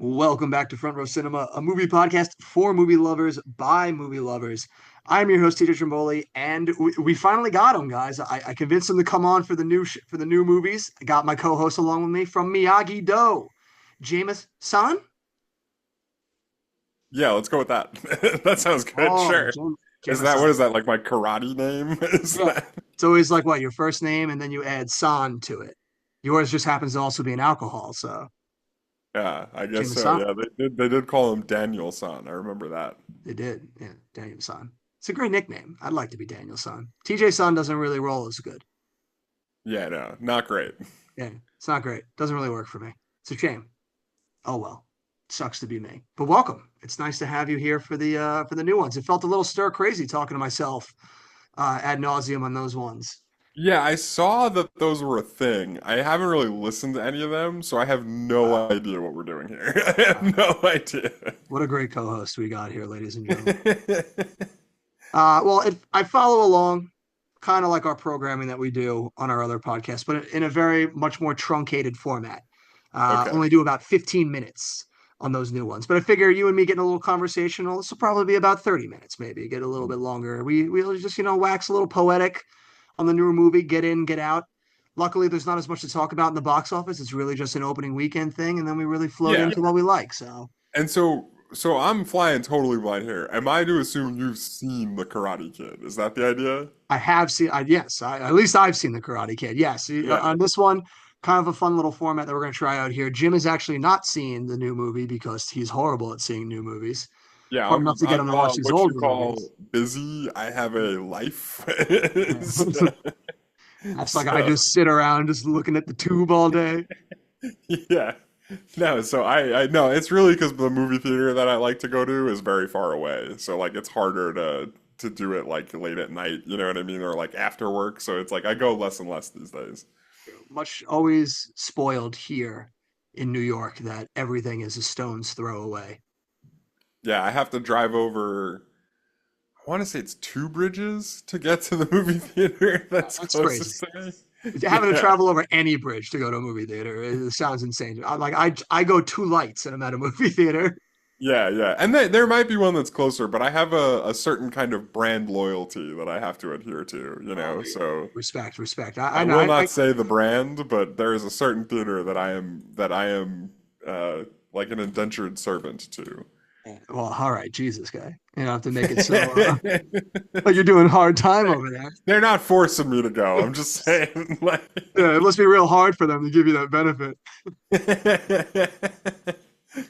Welcome back to Front Row Cinema, a movie podcast for movie lovers by movie lovers. I'm your host, Teacher Trimboli, and we finally got him, guys. I convinced him to come on for the new movies. I got my co-host along with me from Miyagi-Do, Jameis San. Yeah, let's go with that. That sounds good. Oh, Sure. Is Jameis that what San. is that like my karate name? Is Yeah, that? it's always like what your first name, and then you add San to it. Yours just happens to also be an alcohol, so Yeah, I guess Jameis so. San. Yeah, they did call him Daniel San. I remember that. They did, yeah, Daniel San. It's a great nickname. I'd like to be Daniel San. TJ San doesn't really roll as good. Yeah, no, not great. Yeah, it's not great. Doesn't really work for me. It's a shame. Oh well, sucks to be me. But welcome. It's nice to have you here for the new ones. It felt a little stir crazy talking to myself ad nauseum on those ones. Yeah, I saw that those were a thing. I haven't really listened to any of them, so I have no Wow, idea what we're doing here. I wow. have no idea. What a great co-host we got here, ladies and gentlemen. I follow along, kind of like our programming that we do on our other podcasts, but in a very much more truncated format. Okay. Only do about 15 minutes on those new ones. But I figure you and me getting a little conversational, this will probably be about 30 minutes, maybe get a little bit longer. We'll just, wax a little poetic on the newer movie, get in, get out. Luckily, there's not as much to talk about in the box office. It's really just an opening weekend thing, and then we really float Yeah. into what we like. So And so I'm flying totally blind here. Am I to assume you've seen The Karate Kid? Is that the idea? I have seen, yes, at least I've seen the Karate Kid. Yes, Yeah. on this one, kind of a fun little format that we're going to try out here. Jim has actually not seen the new movie because he's horrible at seeing new movies. Yeah, Hard enough to get him I'm to watch these what you older call movies. busy. I have a life. Yeah. So, That's like I so, just sit around just looking at the tube all day. yeah. No, so I no, it's really because the movie theater that I like to go to is very far away. So like it's harder to do it like late at night, you know what I mean, or like after work. So it's like I go less and less these days. Much always spoiled here in New York that everything is a stone's throw away. Yeah, I have to drive over. I want to say it's two bridges to get to the movie theater that's That's crazy. closest to me. Having to Yeah. travel over any bridge to go to a movie theater it sounds insane. I go two lights and I'm at a movie theater. Yeah, yeah. And there might be one that's closer, but I have a certain kind of brand loyalty that I have to adhere to, you Oh, know. So respect, respect. I I know. will not say the brand, but there is a certain theater that I am like an indentured servant to. Well, all right, Jesus, guy. You don't have to make it so like you're doing hard time over there. They're not forcing me to go. I'm just saying, like, Yeah, it must be real hard for them to give you that benefit.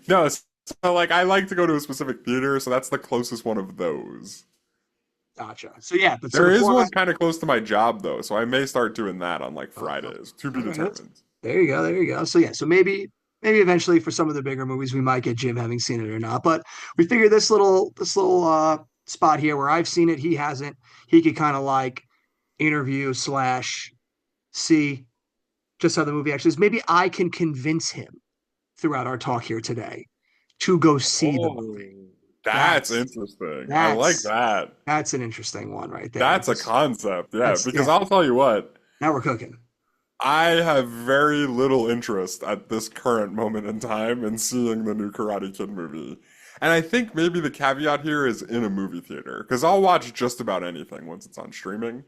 no. So like, I like to go to a specific theater, so that's the closest one of those. Gotcha. So yeah, but so There the is format. one kind of close to my job though, so I may start doing that on like Oh, oh, Fridays, to be all right. determined. There you go. There you go. So yeah, so maybe eventually for some of the bigger movies we might get Jim having seen it or not. But we figured this little spot here where I've seen it, he hasn't. He could kind of like interview slash see just how the movie actually is. Maybe I can convince him throughout our talk here today to go see the movie. Oh, that's That's interesting. I like that's that. that's an interesting one right there That's a because concept, yeah, that's because yeah. I'll tell you what, Now we're cooking. I have very little interest at this current moment in time in seeing the new Karate Kid movie. And I think maybe the caveat here is in a movie theater, because I'll watch just about anything once it's on streaming.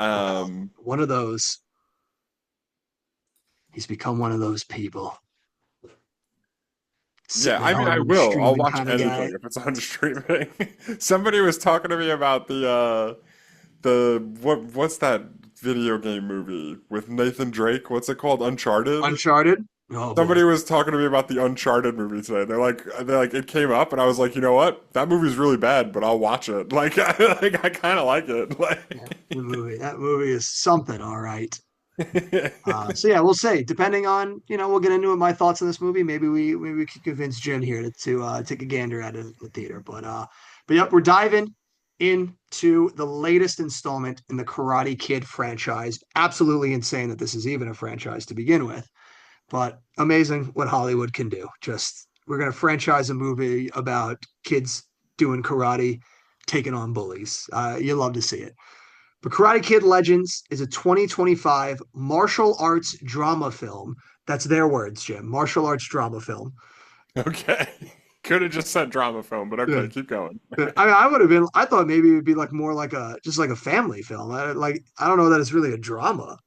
Well, Um, one of those. He's become one of those people yeah, sitting at I mean, I home will. I'll streaming watch kind of anything guy. if it's on streaming. Somebody was talking to me about what's that video game movie with Nathan Drake? What's it called? Uncharted? Uncharted. Oh boy. Somebody was talking to me about the Uncharted movie today. They're like, it came up, and I was like, you know what? That movie's really bad, but I'll watch it. I kind of like it. Yeah, that movie is something, all right. Like, So yeah, we'll see. Depending on, we'll get into my thoughts on this movie. Maybe we can convince Jim here to take a gander at it in the theater. But yep, we're diving into the latest installment in the Karate Kid franchise. Absolutely insane that this is even a franchise to begin with, but amazing what Hollywood can do. Just we're gonna franchise a movie about kids doing karate, taking on bullies. You love to see it. But Karate Kid Legends is a 2025 martial arts drama film. That's their words, Jim. Martial arts drama film. Okay. Could have just said drama film, but Yeah. okay, keep going. I mean, I would have been. I thought maybe it would be like more like a just like a family film. I don't know that it's really a drama,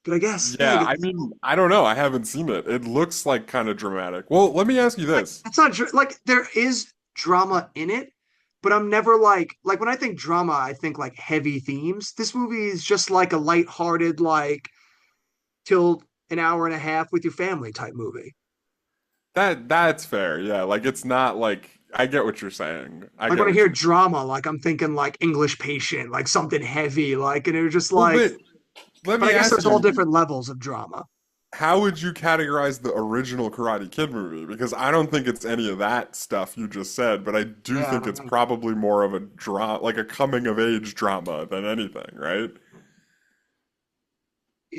but I guess yeah. I Yeah, I guess mean, I don't know. I haven't seen it. It looks like kind of dramatic. Well, let me ask you like this. it's not like there is drama in it, but I'm never like when I think drama, I think like heavy themes. This movie is just like a lighthearted like till an hour and a half with your family type movie. That's fair. Yeah, like it's not like I get what you're saying. I Like get when I what hear you're drama, like I'm thinking like English Patient, like something heavy, like and it was just Well, like. but let But I me guess ask there's all you, different levels of drama. how would you categorize the original Karate Kid movie? Because I don't think it's any of that stuff you just said, but I do Yeah, I think don't it's know. probably more of a like a coming of age drama than anything, right?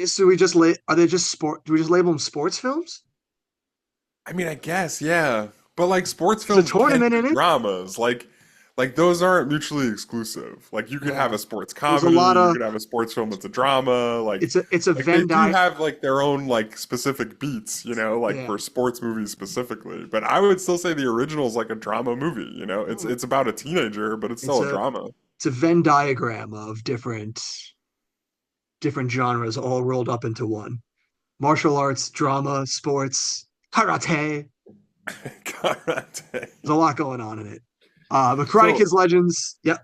So we just are they just sport? Do we just label them sports films? I mean, I guess, yeah. But like sports There's a films can tournament be in it. dramas. Like those aren't mutually exclusive. Like you could have Yeah, a sports there's a comedy, lot you of. could have a sports film that's a drama. It's a Like they Venn do di. have like their own like specific beats, like Yeah, for sports movies specifically. But I would still say the original is like a drama movie. It's about a teenager, but it's it's still a a drama. it's a Venn diagram of different genres all rolled up into one. Martial arts, drama, sports, karate. Karate. There's a lot going on in it. But Karate So Kids Legends. Yep,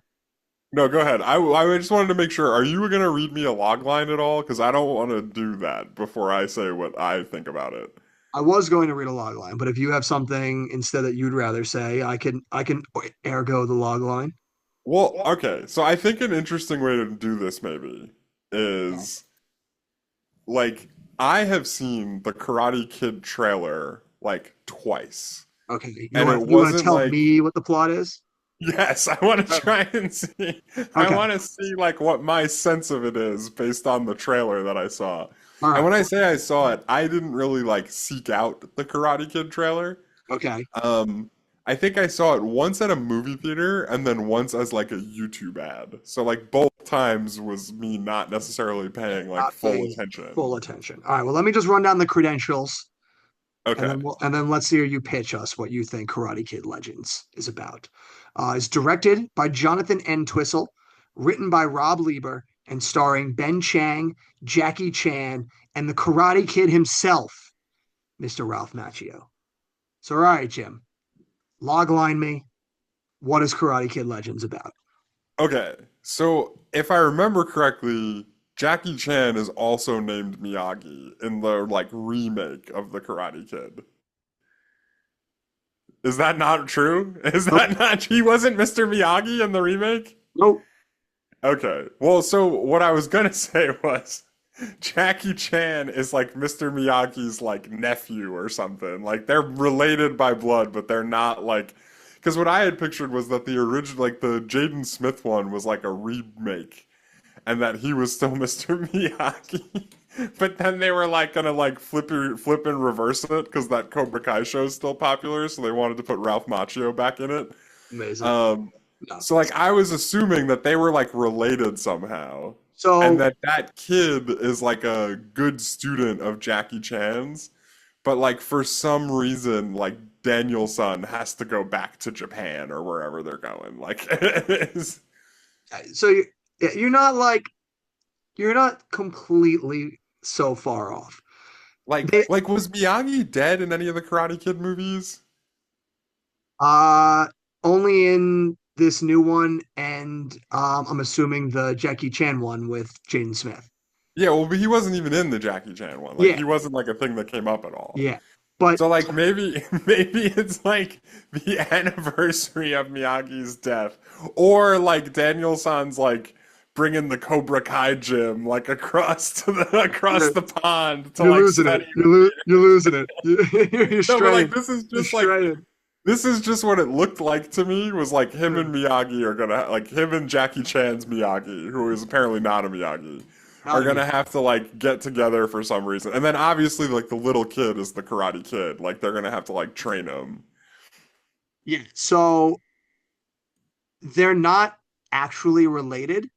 no, go ahead. I just wanted to make sure. Are you gonna read me a log line at all? Because I don't want to do that before I say what I think about it. I was going to read a log line, but if you have something instead that you'd rather say, I can ergo the log line. Well, okay. So I think an interesting way to do this maybe Okay. is like I have seen the Karate Kid trailer like twice. Okay. You And it want you want to wasn't tell like, me what the plot is? yes, I want to Okay. try and see. I Okay. want to see like what my sense of it is based on the trailer that I saw. All And right. when I say I saw it, I didn't really like seek out the Karate Kid trailer. Okay. Um, I think I saw it once at a movie theater and then once as like a YouTube ad. So like both times was me not necessarily paying like Not full paying attention. full attention. All right. Well, let me just run down the credentials, and Okay. then let's hear you pitch us what you think Karate Kid Legends is about. It's directed by Jonathan N. Twistle, written by Rob Lieber, and starring Ben Chang, Jackie Chan, and the Karate Kid himself, Mr. Ralph Macchio. So, all right, Jim, logline me. What is Karate Kid Legends about? Okay. So if I remember correctly, Jackie Chan is also named Miyagi in the like remake of the Karate Kid. Is that not true? Is Nope. that not he wasn't Mr. Miyagi in the remake? Nope. Okay. Well, so what I was gonna say was Jackie Chan is like Mr. Miyagi's like nephew or something. Like they're related by blood, but they're not like because what I had pictured was that the original like the Jaden Smith one was like a remake and that he was still Mr. Miyagi. But then they were like gonna like flip and reverse it because that Cobra Kai show is still popular, so they wanted to put Ralph Macchio back in it. Amazing. Um, No. so like I was assuming that they were like related somehow, and So, that kid is like a good student of Jackie Chan's, but like for some reason like Daniel-san has to go back to Japan or wherever they're going. Like, so you're not like you're not completely so far off. They like was Miyagi dead in any of the Karate Kid movies? uh only in this new one and I'm assuming the Jackie Chan one with Jaden Smith. Yeah, well, but he wasn't even in the Jackie Chan one. Like Yeah, he wasn't like a thing that came up at all. yeah. But So like maybe maybe it's like the anniversary of Miyagi's death, or like Daniel-san's like bringing the Cobra Kai gym like across you're, the pond to you're like losing it. study. You're losing it. You're No, but like straying. You're straying. this is just what it looked like to me was like him and Miyagi are gonna like him and Jackie Chan's Miyagi, who is apparently not a Miyagi, Not are a me. gonna have to like get together for some reason. And then obviously like the little kid is the Karate Kid. Like they're gonna have to like train him. Yeah. So they're not actually related,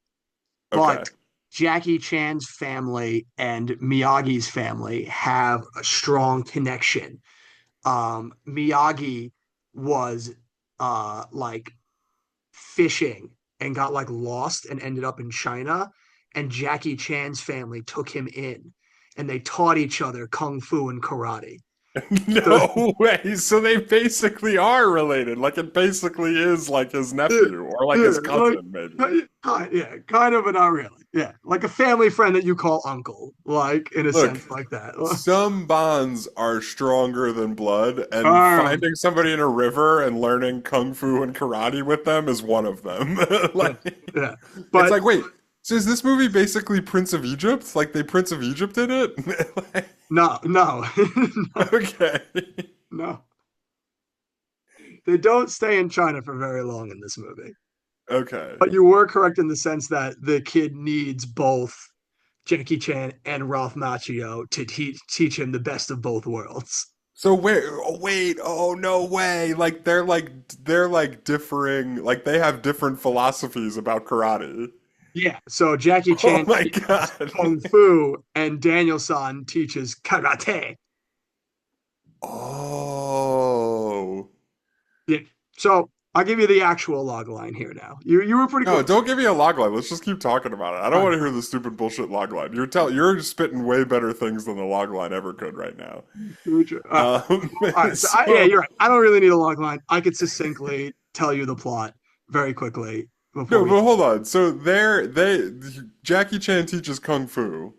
Okay. but Jackie Chan's family and Miyagi's family have a strong connection. Miyagi was like fishing and got like lost and ended up in China, and Jackie Chan's family took him in, and they taught each other kung fu and karate. So No way. So they basically are related. Like it basically is like his yeah, nephew or like yeah, his like cousin, maybe. yeah, kind of, but not really. Yeah, like a family friend that you call uncle, like in a Look, sense, like that. some bonds are stronger than blood, and Um, finding somebody in a river and learning kung fu and karate with them is one of them. yeah, Like, yeah, it's but like, wait, so is this movie basically Prince of Egypt? Like they Prince of Egypt did it? Like, no, no, no, okay. no. They don't stay in China for very long in this movie. Okay. But you were correct in the sense that the kid needs both Jackie Chan and Ralph Macchio to teach him the best of both worlds. So wait, oh no way. Like they're like differing, like they have different philosophies about karate. Yeah, so Jackie Oh Chan my teaches God. kung fu, and Daniel-san teaches karate. Oh. Yeah. So I'll give you the actual log line here now. You were pretty No, close. don't give me a log line. Let's just keep talking about it. I All don't right, want to hear the stupid bullshit log line. You're spitting way better things than the log line ever could right now. all right. So yeah, So you're right. I don't really need a log line. I could succinctly tell you the plot very quickly before no, we. but hold on. So Jackie Chan teaches kung fu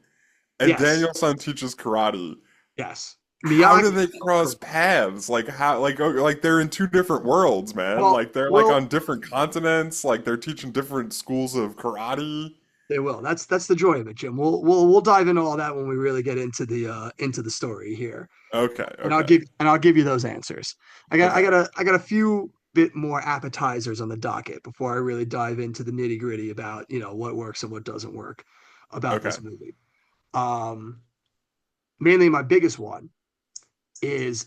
and Yes, Daniel-san teaches karate. yes. How do Miyagi. they cross paths? Like how like they're in two different worlds, man. Well, Like they're like well, on different continents, like they're teaching different schools of karate. they will. That's the joy of it, Jim. We'll dive into all that when we really get into the story here, Okay, and I'll okay, give you those answers. okay, I got a few bit more appetizers on the docket before I really dive into the nitty gritty about what works and what doesn't work about okay, this movie. Um, Mainly my biggest one is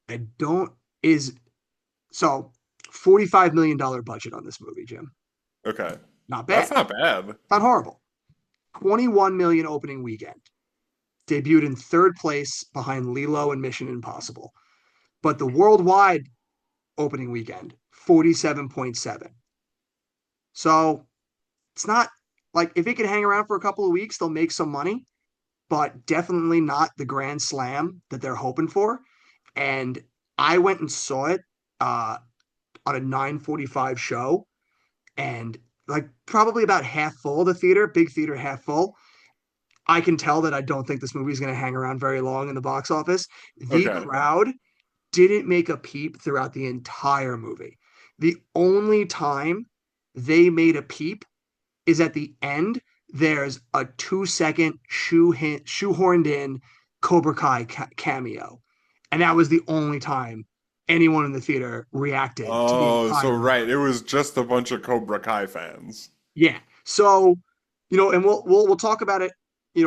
I don't is so $45 million budget on this movie, Jim. okay. Not That's bad, not bad. not horrible. 21 million opening weekend. Debuted in third place behind Lilo and Mission Impossible. But the worldwide opening weekend, 47.7. So it's not like if it can hang around for a couple of weeks, they'll make some money, but definitely not the grand slam that they're hoping for. And I went and saw it uh, on a 9:45 show, and like probably about half full the theater, big theater, half full. I can tell that I don't think this movie is going to hang around very long in the box office. The Okay, crowd didn't make a peep throughout the entire movie. The only time they made a peep is at the end. There's a 2 second shoehorned in Cobra Kai cameo, and that was the only time anyone in the theater reacted to the oh, so entire movie. right, it was just a bunch of Cobra Kai fans. Yeah. So, and we'll talk about it,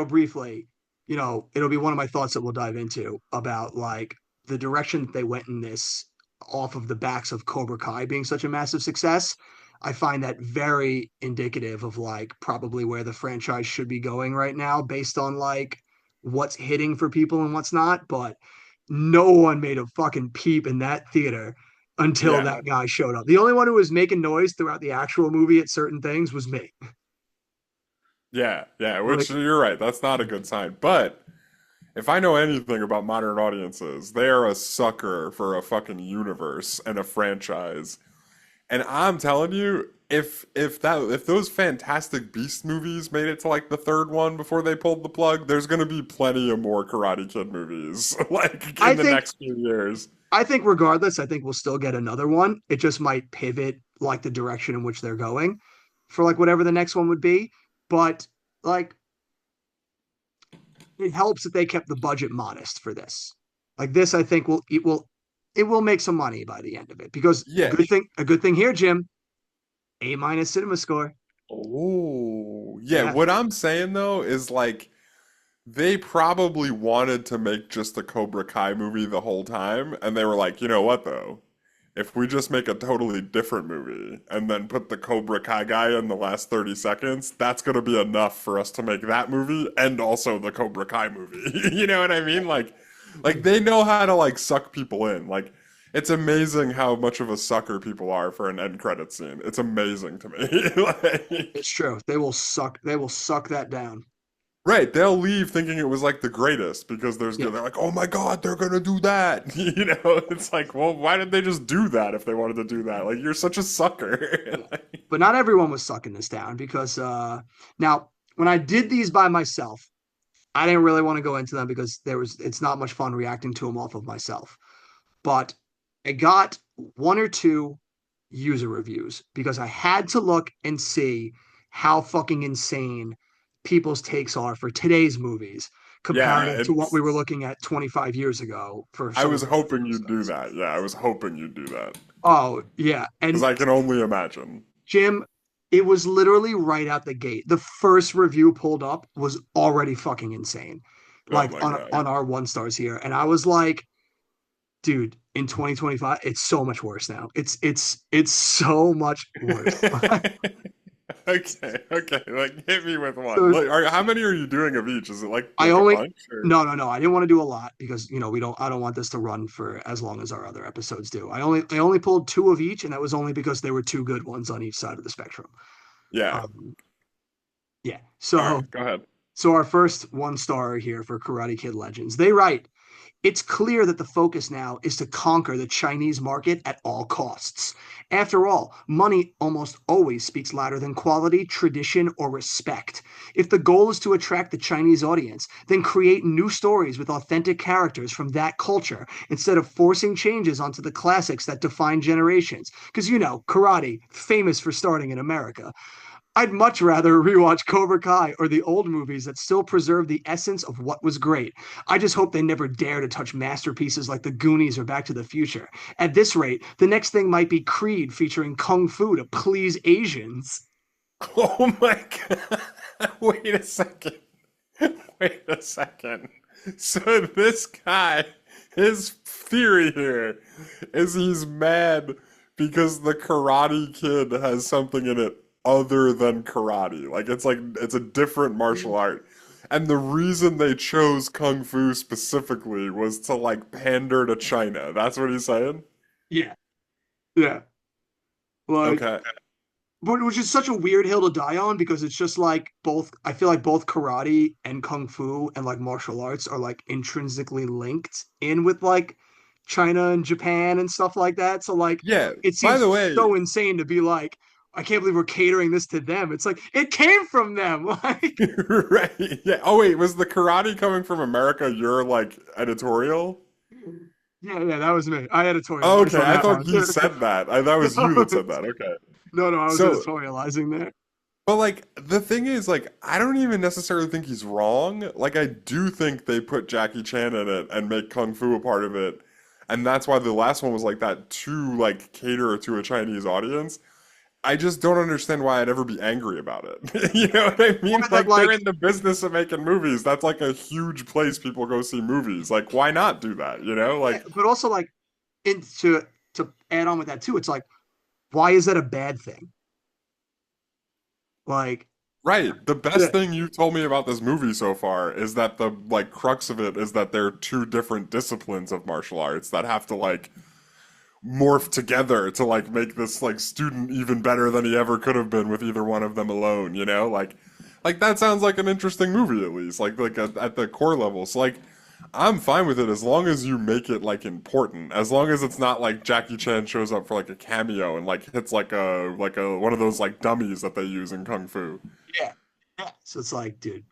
briefly. It'll be one of my thoughts that we'll dive into about like the direction that they went in this off of the backs of Cobra Kai being such a massive success. I find that very indicative of like probably where the franchise should be going right now based on like what's hitting for people and what's not. But no one made a fucking peep in that theater until Yeah, that guy showed up. The only one who was making noise throughout the actual movie at certain things was me. yeah, which Like, you're right, that's not a good sign. But if I know anything about modern audiences, they are a sucker for a fucking universe and a franchise. And I'm telling you, if those Fantastic Beast movies made it to like the third one before they pulled the plug, there's gonna be plenty of more Karate Kid movies like I in the think next few years. I think regardless, I think we'll still get another one. It just might pivot like the direction in which they're going for like whatever the next one would be. But like it helps that they kept the budget modest for this. Like this, I think it will make some money by the end of it because Yeah. a good thing here, Jim, A- cinema score. Oh, yeah. Yeah. What I'm saying though is like they probably wanted to make just a Cobra Kai movie the whole time, and they were like, you know what though? if we just make a totally different movie and then put the Cobra Kai guy in the last 30 seconds, that's going to be enough for us to make that movie and also the Cobra Kai movie. You know what I mean? Like they know how to like suck people in. Like it's amazing how much of a sucker people are for an end credit scene. It's amazing to me. It's Like, true. They will suck. They will suck that down. right, they'll leave thinking it was like the greatest because Yeah. they're like, oh my God, they're gonna do that. You know, it's like, well, why did they just do that if they wanted to do that? Like, you're such a sucker. Yeah. But not everyone was sucking this down because now when I did these by myself, I didn't really want to go into them because it's not much fun reacting to them off of myself. But I got one or two user reviews because I had to look and see how fucking insane people's takes are for today's movies Yeah, comparative to what we were it's. looking at 25 years ago for I some of was the hoping you'd do episodes. that. Yeah, I was hoping you'd do that Oh, yeah. because And I can only imagine. Jim, it was literally right out the gate. The first review pulled up was already fucking insane. Oh Like my on God. on our one stars here. And I was like, dude, in 2025, it's so much worse now. It's so much worse. Okay, okay. Like, hit me with one. So Like, how many are you doing of each? Is it I like a only bunch or? no, no, no. I didn't want to do a lot because I don't want this to run for as long as our other episodes do. I only pulled two of each, and that was only because there were two good ones on each side of the spectrum. Yeah. Um, yeah. All So right, go ahead. so our first one star here for Karate Kid Legends. They write, it's clear that the focus now is to conquer the Chinese market at all costs. After all, money almost always speaks louder than quality, tradition, or respect. If the goal is to attract the Chinese audience, then create new stories with authentic characters from that culture instead of forcing changes onto the classics that define generations. Because, karate, famous for starting in America. I'd much rather rewatch Cobra Kai or the old movies that still preserve the essence of what was great. I just hope they never dare to touch masterpieces like The Goonies or Back to the Future. At this rate, the next thing might be Creed featuring Kung Fu to please Asians. Oh my God. Wait a second. Wait a second. So this guy, his theory here is he's mad because the Karate Kid has something in it other than karate. Like it's a different martial art. And the reason they chose Kung Fu specifically was to like pander to China. That's what he's saying? Yeah, yeah. Like, Okay. but which is such a weird hill to die on because it's just like both, I feel like both karate and kung fu and like martial arts are like intrinsically linked in with like China and Japan and stuff like that. So like Yeah, it by seems the way, so insane to be like, I can't believe we're catering this to them. It's like it came from them. Like, right. Yeah. Oh wait, was the karate coming from America your like editorial? yeah, yeah, that was me. I Oh, editorialized okay, on I that thought one. he said that. That was you that said that. Okay. No, no, I was So, editorializing there. but like the thing is, like, I don't even necessarily think he's wrong. Like, I do think they put Jackie Chan in it and make Kung Fu a part of it, and that's why the last one was like that to like cater to a Chinese audience. I just don't understand why I'd ever be angry about it. You know what I Or mean? that Like they're like in the business of making movies. That's like a huge place people go see movies. Like why not do that? You know? yeah, Like but also like to add on with that too, it's like, why is that a bad thing? Like, right. The best yeah, thing you told me about this movie so far is that the like crux of it is that they're two different disciplines of martial arts that have to like morph together to like make this like student even better than he ever could have been with either one of them alone, you know? Like that sounds like an interesting movie at least, at the core level. So like I'm fine with it as long as you make it like important. As long as it's not like Jackie Chan shows up for like a cameo and like hits like a one of those like dummies that they use in Kung Fu. yeah, yeah. So it's like, dude,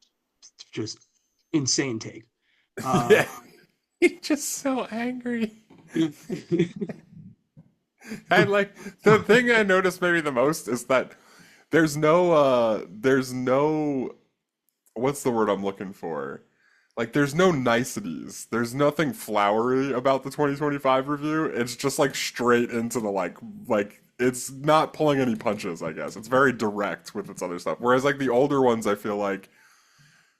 just insane take. Uh, Yeah. He's just so angry. And like the thing I noticed maybe the most is that there's no what's the word I'm looking for? Like there's no niceties. There's nothing flowery about the 2025 review. It's just like straight into the like it's not pulling any punches, I guess. It's very direct with its other stuff. Whereas like the older ones I feel like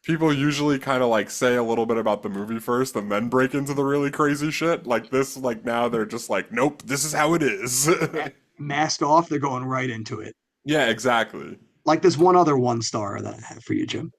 people usually kind of like say a little bit about the movie first and then break into the really crazy shit. Like this, like now they're just like, nope, this is how it is. Mask off, they're going right into it. Yeah, exactly. Like this one other one star that I have for you, Jim.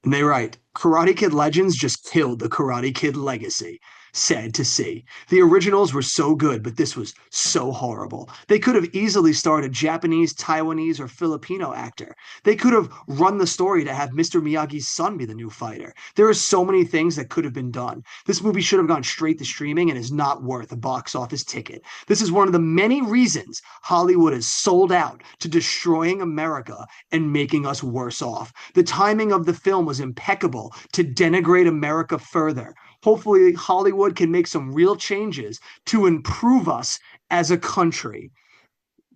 And they write, Karate Kid Legends just killed the Karate Kid legacy. Sad to see. The originals were so good, but this was so horrible. They could have easily starred a Japanese, Taiwanese, or Filipino actor. They could have run the story to have Mr. Miyagi's son be the new fighter. There are so many things that could have been done. This movie should have gone straight to streaming and is not worth a box office ticket. This is one of the many reasons Hollywood has sold out to destroying America and making us worse off. The timing of the film was impeccable to denigrate America further. Hopefully, Hollywood can make some real changes to improve us as a country.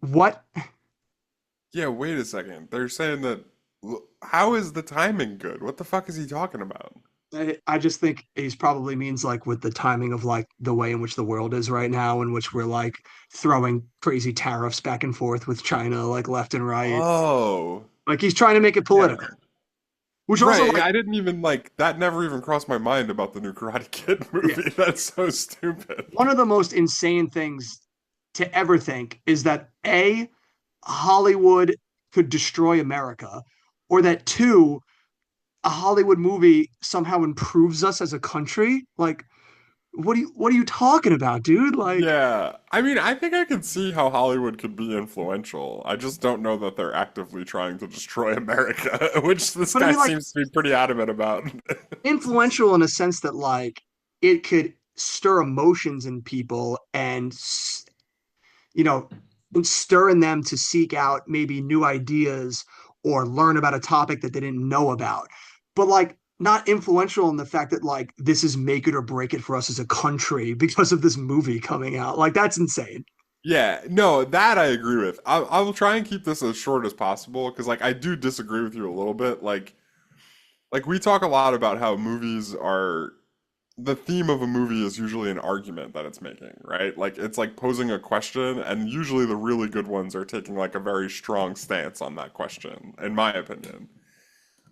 What? Yeah, wait a second. They're saying that. How is the timing good? What the fuck is he talking about? I just think he's probably means like with the timing of like the way in which the world is right now, in which we're like throwing crazy tariffs back and forth with China, like left and right. Oh, Like he's trying to make it yeah. political, which also Right. like I didn't even like that never even crossed my mind about the new Karate Kid yeah, movie. That's so stupid. one of the most insane things to ever think is that A, Hollywood could destroy America, or that two, a Hollywood movie somehow improves us as a country. Like, what are you talking about, dude? Like, Yeah. I mean, I think I can see how Hollywood could be influential. I just don't know that they're actively trying to destroy America, which this but I guy mean, like, seems to be pretty adamant about. influential in a sense that like it could stir emotions in people and you know, stirring them to seek out maybe new ideas or learn about a topic that they didn't know about. But like not influential in the fact that like this is make it or break it for us as a country because of this movie coming out. Like that's insane. Yeah, no, that I agree with. I will try and keep this as short as possible because, like, I do disagree with you a little bit. Like we talk a lot about how movies are the theme of a movie is usually an argument that it's making, right? Like it's like posing a question, and usually the really good ones are taking like a very strong stance on that question, in my opinion.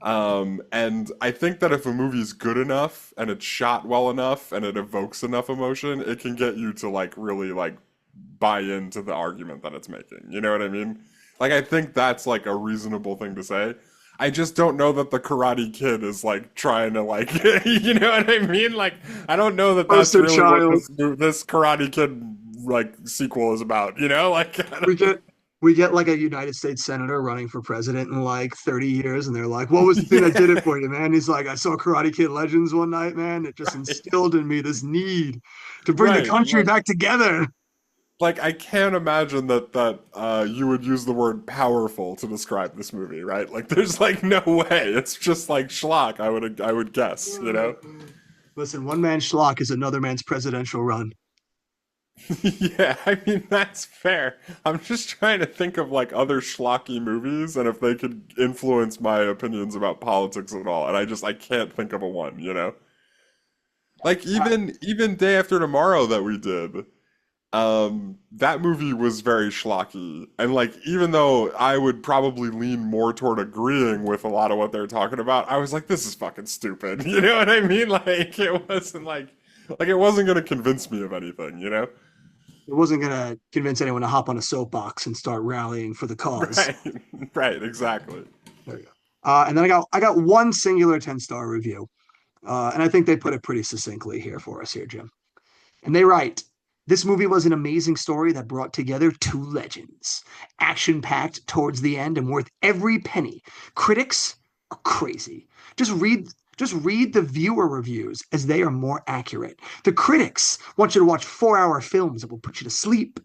And I think that if a movie's good enough and it's shot well enough and it evokes enough emotion, it can get you to like really like buy into the argument that it's making. You know what I mean? Like I think that's like a reasonable thing to say. I just don't know that the Karate Kid is like trying to like you know what I mean? Like I don't know that that's Poster really what child. this Karate Kid like sequel is about, you know? Like I We don't, get we get like a United States senator running for president in like 30 years, and they're like, "What was the thing that did it yeah, for you, man?" He's like, "I saw Karate Kid Legends one night, man. It just right. instilled in me this need to bring the Right. country back together." Like I can't imagine that you would use the word powerful to describe this movie, right? Like there's like no way. It's just like schlock, I would guess, you know? Listen, one man's schlock is another man's presidential run. Yeah, I mean that's fair. I'm just trying to think of like other schlocky movies and if they could influence my opinions about politics at all. And I can't think of a one, you know? Like Uh, even Day After Tomorrow that we did. That movie was very schlocky. And like even though I would probably lean more toward agreeing with a lot of what they're talking about, I was like, this is fucking stupid. You know what I mean? Like it wasn't gonna convince me of anything, you know? it wasn't gonna convince anyone to hop on a soapbox and start rallying for the cause. Right. Right, exactly. There you go. And then I got one singular 10-star review, and I think they put it pretty succinctly here for us here, Jim. And they write, this movie was an amazing story that brought together two legends. Action packed towards the end and worth every penny. Critics are crazy. Just read just read the viewer reviews as they are more accurate. The critics want you to watch 4-hour films that will put you to sleep.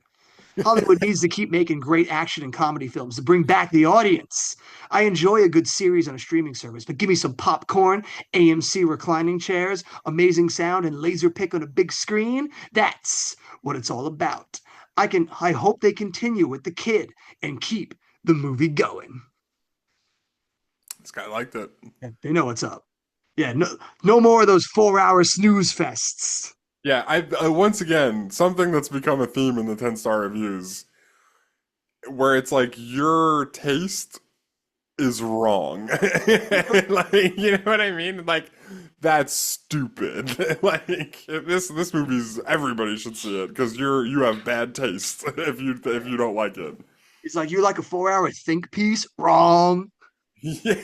Hollywood needs to keep making great action and comedy films to bring back the audience. I enjoy a good series on a streaming service, but give me some popcorn, AMC reclining chairs, amazing sound, and laser pick on a big screen. That's what it's all about. I hope they continue with the kid and keep the movie going. This guy liked it. Yeah, they know what's up. Yeah, no more of those 4-hour snooze fests. Yeah, I once again, something that's become a theme in the 10-star reviews where it's like your taste is wrong. Like, you know what I mean? Like, that's stupid. Like, this movie's everybody should see it because you have bad taste if you don't like it. He's like, you like a 4 hour think piece? Wrong. Yeah,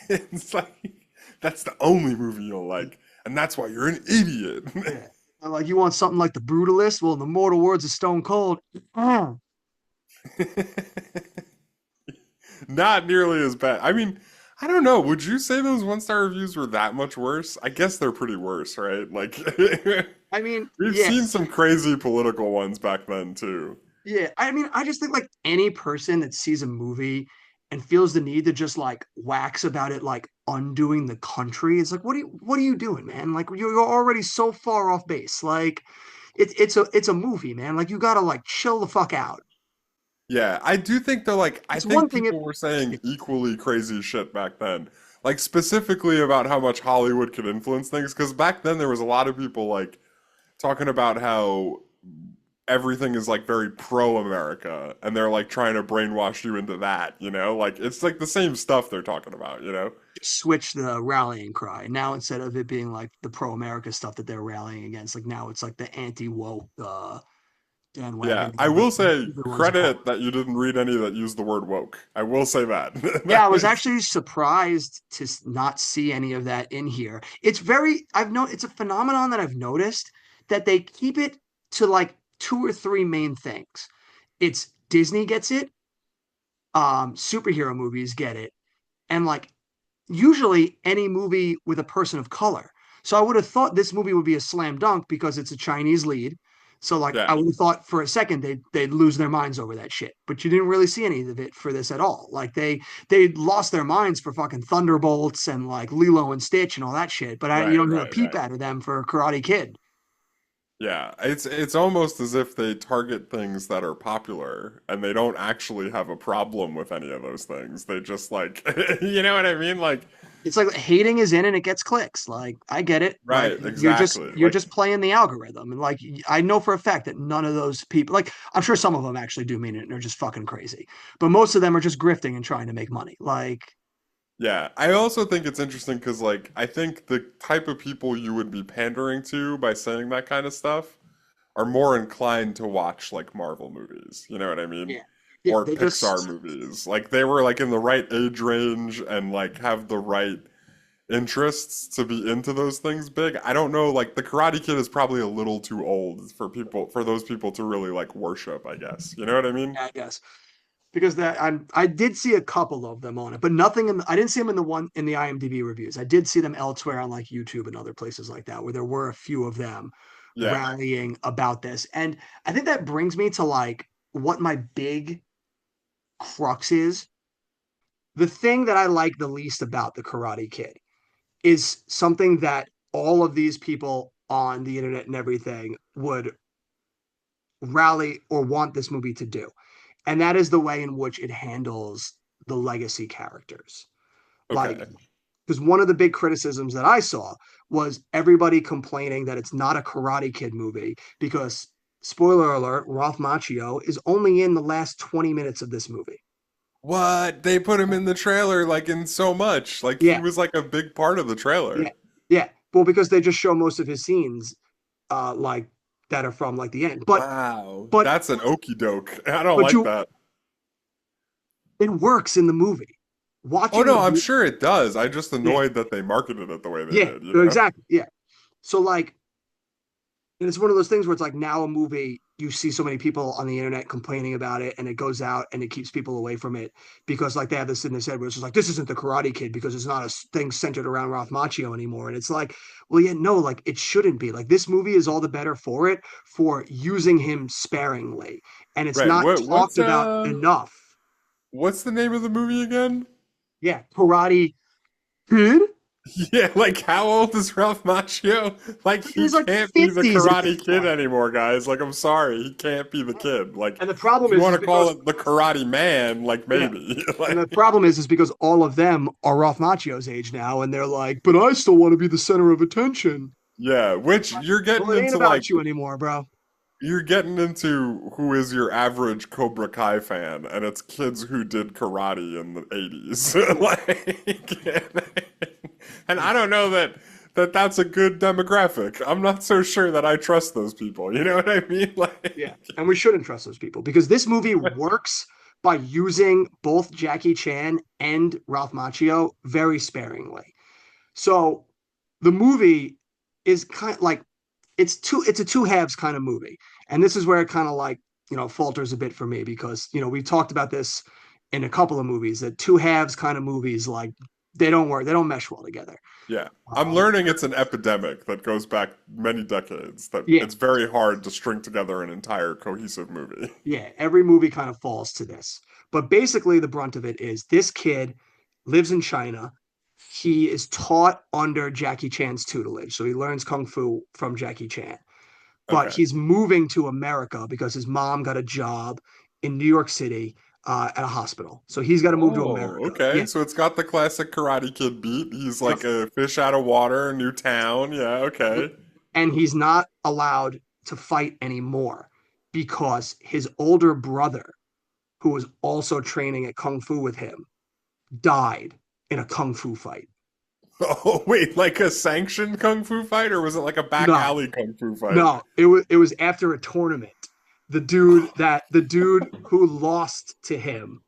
it's like that's the only movie you'll like, and that's why you're an idiot. Yeah. And like, you want something like The Brutalist? Well, in the mortal words of Stone Cold, Not nearly as bad. I mean, I don't know. Would you say those one-star reviews were that much worse? I guess they're pretty worse, right? Like I mean, we've seen yes. some crazy political ones back then too. Yeah. I mean, I just think like any person that sees a movie and feels the need to just like wax about it, like undoing the country, it's like, what are you doing, man? Like you're already so far off base. Like it's a movie, man. Like you gotta like chill the fuck out. Yeah, I do think though, like, I It's one think thing if people were saying equally crazy shit back then. Like, specifically about how much Hollywood could influence things, because back then there was a lot of people, like, talking about how everything is, like, very pro-America, and they're, like, trying to brainwash you into that, you know? Like, it's, like, the same stuff they're talking about, you know? switch the rallying cry. Now instead of it being like the pro America stuff that they're rallying against, like now it's like the anti woke Yeah, bandwagon. I will say Everyone's a part. credit that you didn't read any that used the word woke. I will say that. Yeah, I That was is, actually surprised to not see any of that in here. It's very, it's a phenomenon that I've noticed that they keep it to like two or three main things. It's Disney gets it, superhero movies get it, and like usually any movie with a person of color. So I would have thought this movie would be a slam dunk because it's a Chinese lead. So like yeah, I would have thought for a second they'd lose their minds over that shit. But you didn't really see any of it for this at all. Like they lost their minds for fucking Thunderbolts and like Lilo and Stitch and all that shit. But you right, don't hear a right, peep right. out of them for Karate Kid. Yeah, it's almost as if they target things that are popular and they don't actually have a problem with any of those things. They just like, you know what I mean? Like, It's like hating is in and it gets clicks. Like I get it. Like right, you're just exactly. you're Like, just playing the algorithm. And like I know for a fact that none of those people, like I'm sure some of them actually do mean it and they're just fucking crazy. But most of them are just grifting and trying to make money. Like yeah, I also think it's interesting because, like, I think the type of people you would be pandering to by saying that kind of stuff are more inclined to watch like Marvel movies. You know what I mean? yeah. Yeah, Or they Pixar just movies. Like they were like in the right age range and like have the right interests to be into those things big. I don't know, like the Karate Kid is probably a little too old for those people to really like worship, I guess. You know what I mean? I guess because I did see a couple of them on it, but nothing I didn't see them in the one in the IMDb reviews. I did see them elsewhere on like YouTube and other places like that where there were a few of them Yeah. rallying about this. And I think that brings me to like what my big crux is. The thing that I like the least about the Karate Kid is something that all of these people on the internet and everything would rally or want this movie to do. And that is the way in which it handles the legacy characters. Like, Okay. because one of the big criticisms that I saw was everybody complaining that it's not a Karate Kid movie because, spoiler alert, Ralph Macchio is only in the last 20 minutes of this movie. What? They put him in the trailer like in so much. Like he Yeah, was like a big part of the yeah, trailer. yeah. Well, because they just show most of his scenes, like that are from like the end. Wow. But That's an okey doke. I don't but like you, that. it works in the movie. Oh Watching no, the I'm movie, sure it does. I just yeah, annoyed that they marketed it the way they yeah, did, you know? exactly, yeah. So like, and it's one of those things where it's like now a movie you see so many people on the internet complaining about it and it goes out and it keeps people away from it because like they have this in their head where it's just like this isn't the Karate Kid because it's not a thing centered around Ralph Macchio anymore. And it's like, well, yeah, no, like it shouldn't be. Like this movie is all the better for it for using him sparingly. And it's Right. not talked about enough. What's the name of the movie again? Yeah, Karate Kid. Yeah, like how old is Ralph Macchio? Like he He's like can't be the 50s at this Karate Kid point. anymore, guys. Like I'm sorry, he can't be the kid. Like And the if problem you is want to call because it the Karate Man, like yeah, maybe. and the Like problem is because all of them are Ralph Macchio's age now, and they're like, but I still want to be the center of attention. yeah, which you're Well, getting it ain't into like about you anymore, bro. you're getting into who is your average Cobra Kai fan, and it's kids who did karate in the 80s. And I don't know that's a good demographic. I'm not so sure that I trust those people. You know what I mean? Yeah, and we shouldn't trust those people because this movie works by using both Jackie Chan and Ralph Macchio very sparingly. So the movie is kind of like it's a two halves kind of movie. And this is where it kind of like, falters a bit for me because, we've talked about this in a couple of movies that two halves kind of movies like they don't work, they don't mesh well together. Yeah. I'm Um, learning it's an epidemic that goes back many decades, that yeah, it's very hard to string together an entire cohesive movie. yeah, every movie kind of falls to this. But basically the brunt of it is this kid lives in China. He is taught under Jackie Chan's tutelage. So he learns kung fu from Jackie Chan. But Okay. he's moving to America because his mom got a job in New York City at a hospital. So he's got to move to Oh, America. okay. Yeah. So it's got the classic Karate Kid beat. He's Yep. like a fish out of water, new town. Yeah, okay. And he's not allowed to fight anymore because his older brother, who was also training at Kung Fu with him, died in a Kung Fu fight. Oh, wait, like a sanctioned kung fu fight, or was it like a back No, alley kung fu fight? no, it was after a tournament. The dude who lost to him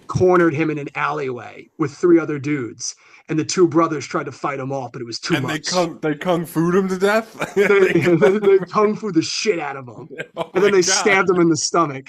cornered him in an alleyway with three other dudes, and the two brothers tried to fight him off, but it was too And much. they kung fu'd him to death? They, They kung- they kung fu the shit out of him, Oh and then my they God. stabbed him in the stomach.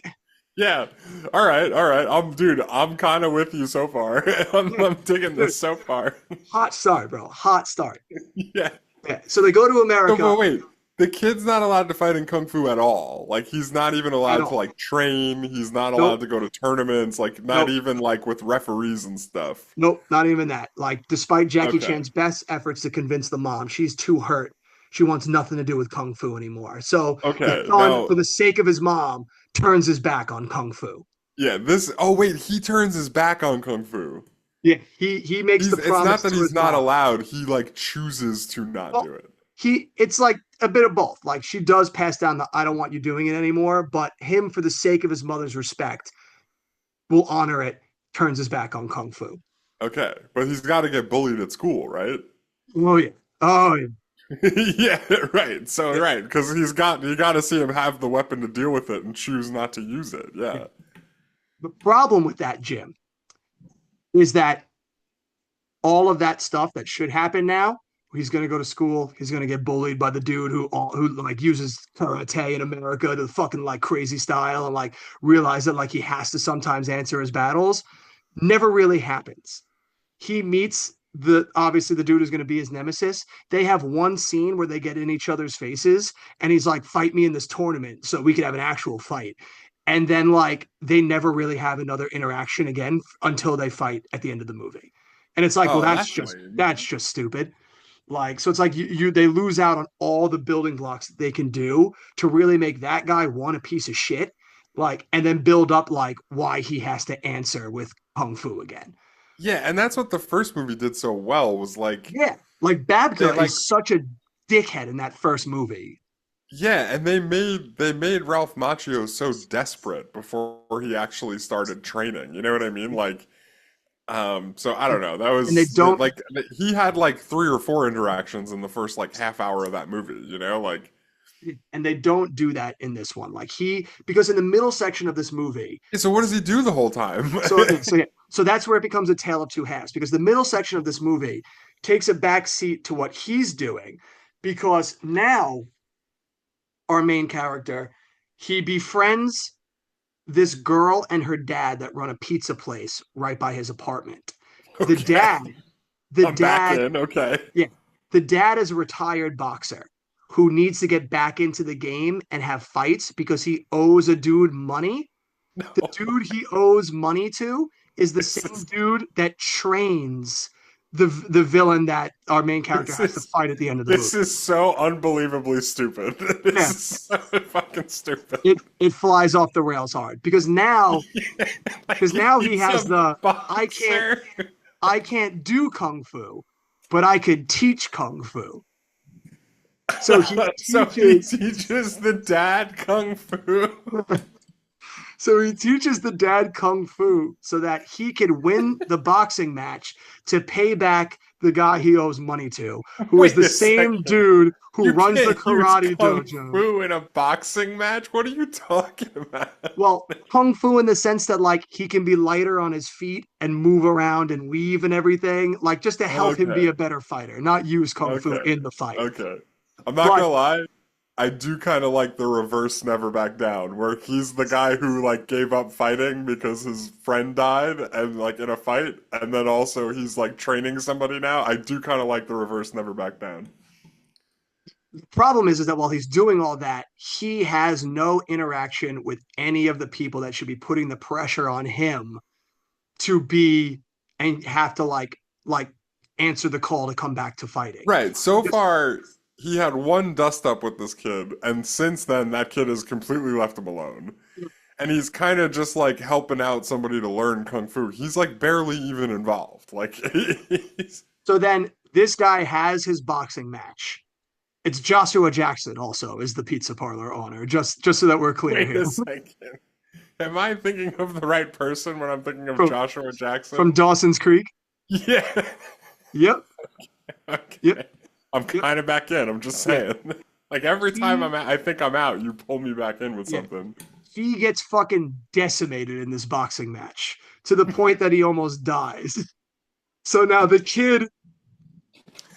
Yeah. All right. I'm kind of with you so far. I'm digging Dude, this so far. hot start, bro. Hot start. Yeah. Yeah. So they go to So, America but wait, the kid's not allowed to fight in kung fu at all. Like he's not even at allowed to all. like train. He's not allowed Nope. to go to tournaments. Like not Nope. even like with referees and stuff. Nope. Not even that. Like, despite Jackie Okay. Chan's best efforts to convince the mom, she's too hurt. She wants nothing to do with kung fu anymore. So the Okay. son, Now, for the sake of his mom, turns his back on kung fu. yeah, this. Oh wait, he turns his back on kung fu. Yeah, he makes the It's not promise that to he's his not mom. allowed. He like chooses to not Well, do it. it's like a bit of both. Like she does pass down the I don't want you doing it anymore, but him for the sake of his mother's respect will honor it, turns his back on kung fu. Okay, but he's got to get bullied at school, right? Oh yeah. Oh yeah. Yeah, right. So Yeah. right, because you got to see him have the weapon to deal with it and choose not to use it. Yeah. Yeah. The problem with that, Jim, is that all of that stuff that should happen now. He's going to go to school. He's going to get bullied by the dude who like uses karate in America to fucking like crazy style and like realize that like he has to sometimes answer his battles. Never really happens. He meets the obviously the dude who's going to be his nemesis. They have one scene where they get in each other's faces and he's like, fight me in this tournament so we could have an actual fight. And then like they never really have another interaction again until they fight at the end of the movie. And it's like, well, Oh, that's that's just lame. that's just stupid. Like, so it's like they lose out on all the building blocks that they can do to really make that guy one a piece of shit. Like, and then build up like why he has to answer with kung fu again. Yeah, and that's what the first movie did so well was like Yeah, like they Babka like is such a dickhead in that first movie. yeah, and they made Ralph Macchio so desperate before he actually started training. You know what I mean? Like so I don't know. That And they was don't like he had like three or four interactions in the first like half hour of that movie, you know? Like and they don't do that in this one. Like because in the middle section of this movie, yeah, so what does he do the whole time? so that's where it becomes a tale of two halves because the middle section of this movie takes a back seat to what he's doing because now our main character he befriends this girl and her dad that run a pizza place right by his apartment. The Okay. dad, the I'm back dad, in. Okay. yeah, the dad is a retired boxer who needs to get back into the game and have fights because he owes a dude money. The No. dude he owes money to is the This same is dude that trains the villain that our main character this has to is fight at the end of the this movie. is so unbelievably stupid. This Yeah, is so fucking stupid. it flies off the rails hard because now Like he he's has a the I can't boxer. I can't do kung fu, but I could teach kung fu. So he So he teaches teaches the dad kung fu. So he teaches the dad kung fu so that he can win the boxing match to pay back the guy he owes money to, who is Wait the a same second. dude who You runs the can't use karate kung dojo. fu in a boxing match? What are you talking about? Well, kung fu in the sense that like he can be lighter on his feet and move around and weave and everything, like just to help him be Okay. a better fighter, not use kung fu Okay. in the fight. Okay. I'm not But gonna lie. I do kind of like the reverse never back down, where he's the guy who like gave up fighting because his friend died and like in a fight, and then also he's like training somebody now. I do kind of like the reverse never back down. the problem is that while he's doing all that, he has no interaction with any of the people that should be putting the pressure on him to be and have to like answer the call to come back to fighting. Right. So Because far, he had one dust up with this kid, and since then, that kid has completely left him alone. And he's kind of just like helping out somebody to learn kung fu. He's like barely even involved. Like, he's... so then this guy has his boxing match. It's Joshua Jackson also is the pizza parlor owner, just so that we're clear Wait here. a second. Am I thinking of the right person when I'm thinking of from Joshua from Jackson? Dawson's Creek. Yeah. Yep. Yep. Okay. I'm Yep. kind of back in. I'm just Yeah. saying. Like every time He I think I'm out, you pull me back in with yeah. something. He gets fucking decimated in this boxing match to the point that he almost dies. So now the kid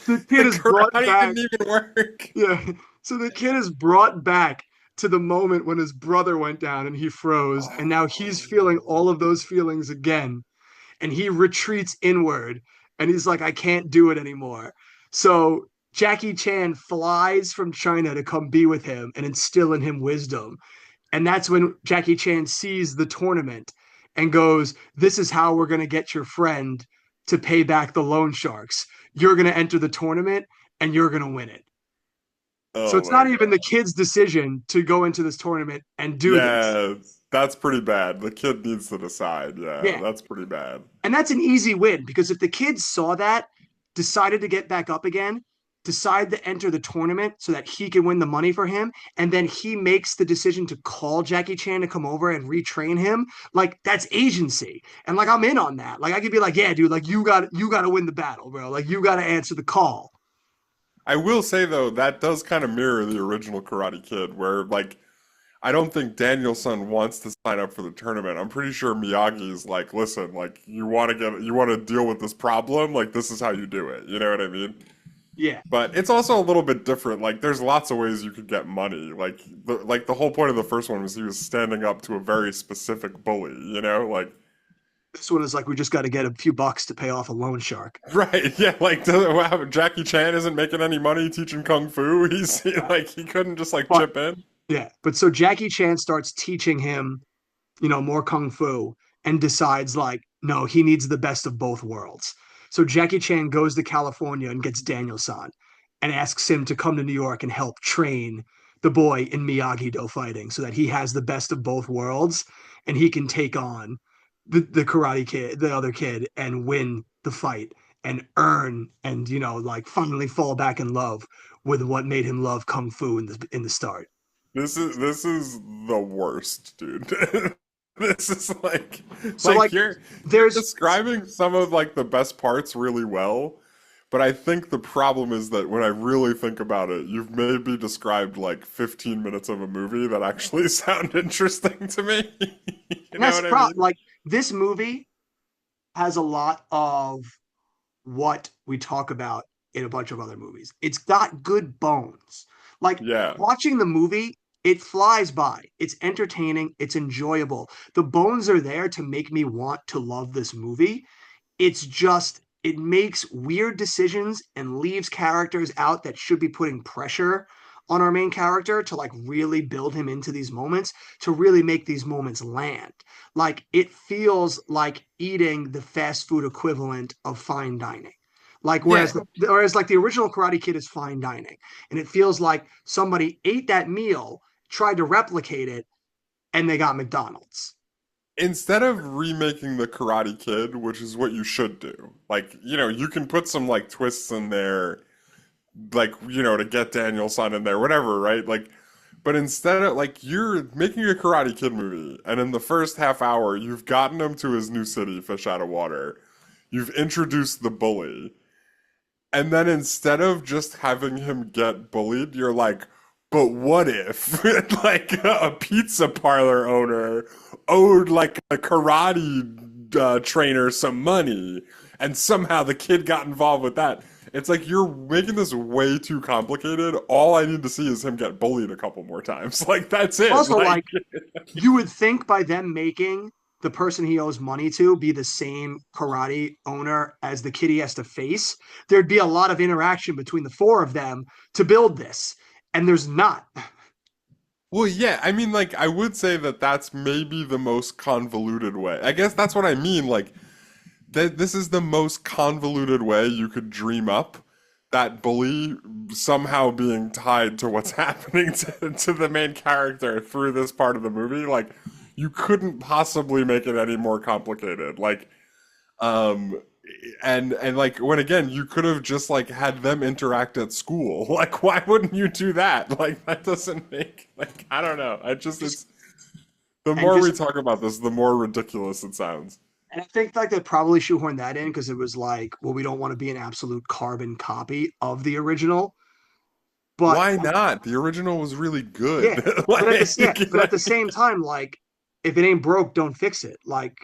The is brought karate back. didn't even work. Yeah. So the kid is brought back to the moment when his brother went down and he froze. And now he's feeling all of those feelings again. And he retreats inward and he's like, I can't do it anymore. So Jackie Chan flies from China to come be with him and instill in him wisdom. And that's when Jackie Chan sees the tournament and goes, this is how we're going to get your friend to pay back the loan sharks. You're going to enter the tournament and you're going to win it. So Oh it's my not even the God. kid's decision to go into this tournament and do this. Yeah, that's pretty bad. The kid needs to decide. Yeah, Yeah. that's pretty bad. And that's an easy win because if the kids saw that, decided to get back up again, decide to enter the tournament so that he can win the money for him, and then he makes the decision to call Jackie Chan to come over and retrain him, like that's agency. And like I'm in on that. Like I could be like, yeah, dude, like you got to win the battle, bro. Like you got to answer the call. I will say though, that does kind of mirror the original Karate Kid, where like I don't think Danielson wants to sign up for the tournament. I'm pretty sure Miyagi's like, listen, like you want to deal with this problem, like this is how you do it. You know what I mean? Yeah. But it's also a little bit different. Like there's lots of ways you could get money. Like the whole point of the first one was he was standing up to a very specific bully, you know? Like This one is like we just got to get a few bucks to pay off a loan shark. right, yeah, like wow, Jackie Chan isn't making any money teaching kung fu. He's like he couldn't just like But chip in. yeah, but so Jackie Chan starts teaching him more kung fu and decides like, no, he needs the best of both worlds. So Jackie Chan goes to California and gets Daniel San and asks him to come to New York and help train the boy in Miyagi-Do fighting so that he has the best of both worlds and he can take on the karate kid, the other kid, and win the fight and earn and like finally fall back in love with what made him love kung fu in the start. This is the worst, dude. This is So like like you're there's describing some of like the best parts really well, but I think the problem is that when I really think about it, you've maybe described like 15 minutes of a movie that actually sound interesting to me. You and know that's what I mean? like this movie has a lot of what we talk about in a bunch of other movies. It's got good bones. Like Yeah. watching the movie, it flies by. It's entertaining, it's enjoyable. The bones are there to make me want to love this movie. It's just it makes weird decisions and leaves characters out that should be putting pressure on our main character to like really build him into these moments to really make these moments land. Like it feels like eating the fast food equivalent of fine dining. Like Yeah. whereas like the original Karate Kid is fine dining, and it feels like somebody ate that meal, tried to replicate it, and they got McDonald's. Instead of remaking the Karate Kid, which is what you should do, like, you can put some like twists in there like, to get Daniel's son in there, whatever, right? Like, but instead of like you're making a Karate Kid movie, and in the first half hour, you've gotten him to his new city, Fish Out of Water. You've introduced the bully, and then instead of just having him get bullied, you're like, but what if like a pizza parlor owner owed like a karate trainer some money, and somehow the kid got involved with that? It's like you're making this way too complicated. All I need to see is him get bullied a couple more times. Like that's it. Also, Like like you would think by them making the person he owes money to be the same karate owner as the kid he has to face, there'd be a lot of interaction between the four of them to build this. And there's not. well, yeah, I mean, like, I would say that that's maybe the most convoluted way. I guess that's what I mean. Like, this is the most convoluted way you could dream up that bully somehow being tied to what's happening to the main character through this part of the movie. Like, you couldn't possibly make it any more complicated. Like, um, and like when again you could have just like had them interact at school. Like, why wouldn't you do that? Like, that doesn't make like I don't know. I just Just it's the and more we just talk about this, the more ridiculous it sounds. and I think like they probably shoehorned that in because it was like, well, we don't want to be an absolute carbon copy of the original. But Why not? The original was really yeah, good. but at the Like, same time, like if it ain't broke, don't fix it. Like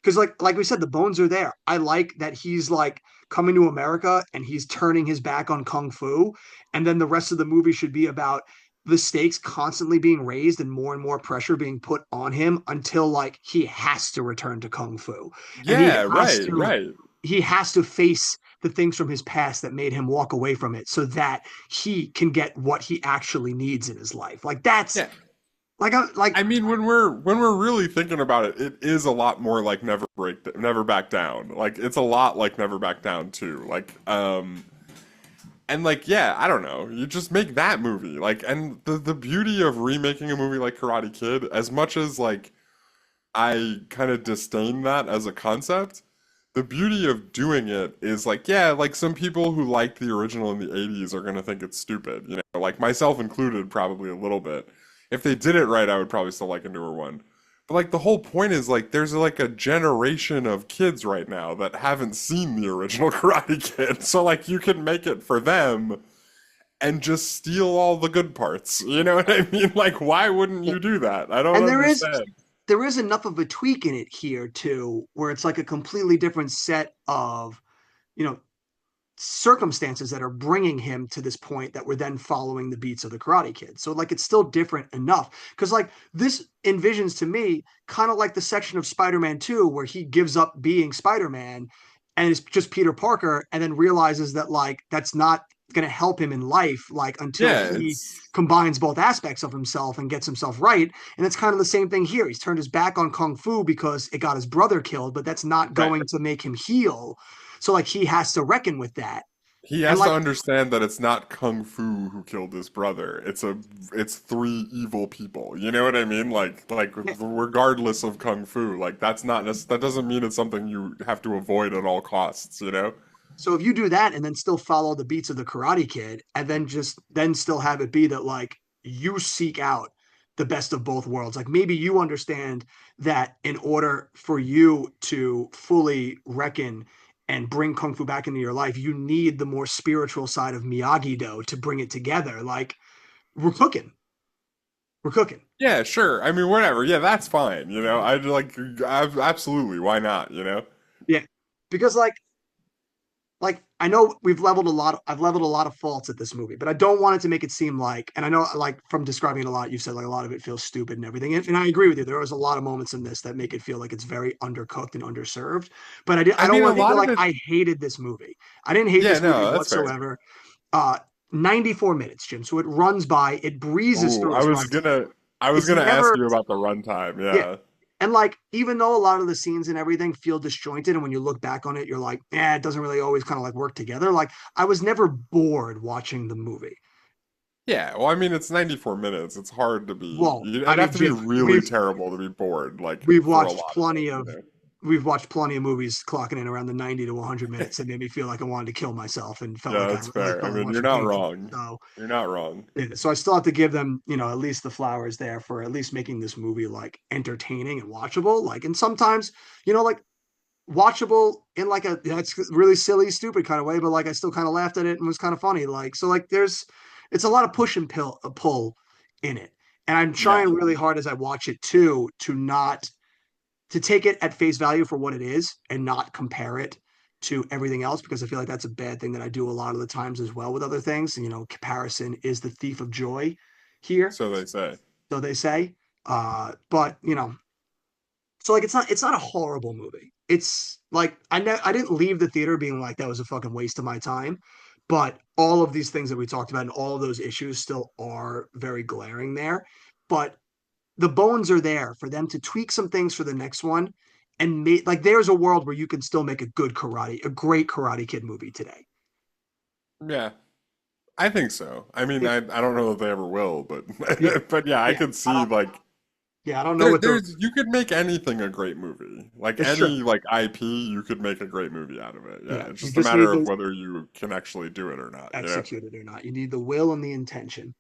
because like we said, the bones are there. I like that he's like coming to America and he's turning his back on kung fu, and then the rest of the movie should be about the stakes constantly being raised and more pressure being put on him until like he has to return to kung fu, and yeah, right, right. he has to face the things from his past that made him walk away from it so that he can get what he actually needs in his life. Like that's Yeah. like I like I mean, when we're really thinking about it, it is a lot more like Never Back Down. Like it's a lot like Never Back Down too. Like and like yeah, I don't know. You just make that movie. Like and the beauty of remaking a movie like Karate Kid, as much as like I kind of disdain that as a concept, the beauty of doing it is like yeah, like some people who liked the original in the 80s are going to think it's stupid, like myself included probably a little bit. If they did it right, I would probably still like a newer one. But like the whole point is like there's like a generation of kids right now that haven't seen the original Karate Kid. So like you can make it for them and just steal all the good parts. You know what I mean? Like why wouldn't you do that? I don't and understand. there is enough of a tweak in it here too, where it's like a completely different set of you know circumstances that are bringing him to this point that we're then following the beats of the Karate Kid. So like it's still different enough because like this envisions to me kind of like the section of Spider-Man 2 where he gives up being Spider-Man and it's just Peter Parker and then realizes that like that's not going to help him in life like until Yeah, he it's combines both aspects of himself and gets himself right. And it's kind of the same thing here. He's turned his back on kung fu because it got his brother killed, but that's not right. going to make him heal. So like he has to reckon with that. He And has to like understand that it's not Kung Fu who killed his brother. It's three evil people. You know what I mean? Like yeah, regardless of Kung Fu, like that doesn't mean it's something you have to avoid at all costs, you know? so if you do that and then still follow the beats of the Karate Kid and then still have it be that like you seek out the best of both worlds. Like maybe you understand that in order for you to fully reckon and bring kung fu back into your life, you need the more spiritual side of Miyagi Do to bring it together. Like we're cooking. We're cooking. Yeah, sure. I mean, whatever. Yeah, that's fine. I'd like absolutely. Why not? Yeah. Because like I know I've leveled a lot of faults at this movie, but I don't want it to make it seem like, and I know like from describing it a lot, you've said like a lot of it feels stupid and everything. And I agree with you. There was a lot of moments in this that make it feel like it's very undercooked and underserved. But I I don't mean, a want people lot of like it. I hated this movie. I didn't hate Yeah, this movie no, that's fair. whatsoever. Uh 94 minutes, Jim. So it runs by, it breezes Oh, through I its was runtime. gonna, I was It's gonna ask never you about the runtime. yeah, Yeah. and like, even though a lot of the scenes and everything feel disjointed, and when you look back on it, you're like, it doesn't really always kind of like work together. Like, I was never bored watching the movie. Yeah, well, I mean, it's 94 minutes. It's hard to be. Well, I I'd have mean, to be Jim, really terrible to be bored, like we've for a watched lot of plenty it, of we've watched plenty of movies clocking in around the 90 to 100 minutes that made me feel like I wanted to kill myself and felt Yeah, like I that's like fair. I felt like mean, you're watching not paintball. wrong. So You're not wrong. yeah, so I still have to give them, at least the flowers there for at least making this movie like entertaining and watchable. Like, and sometimes, like watchable in like a that's really silly, stupid kind of way, but like I still kind of laughed at it and was kind of funny. Like, so like it's a lot of push and pull in it. And I'm Yeah. trying really hard as I watch it too to not to take it at face value for what it is and not compare it to everything else because I feel like that's a bad thing that I do a lot of the times as well with other things. Comparison is the thief of joy here, So they say. so they say. But so like it's not a horrible movie. It's like I didn't leave the theater being like that was a fucking waste of my time. But all of these things that we talked about and all of those issues still are very glaring there. But the bones are there for them to tweak some things for the next one and make like there's a world where you can still make a great Karate Kid movie today. Yeah. I think so. I mean, It, I don't know if they ever will, but yeah, but yeah, I yeah. could I see don't like yeah, I don't know what the there's you could make anything a great movie. Like it's true. any like IP, you could make a great movie out of it. Yeah, Yeah. it's You just a just matter need of to whether you can actually do it or not, you know? execute it or not. You need the will and the intention.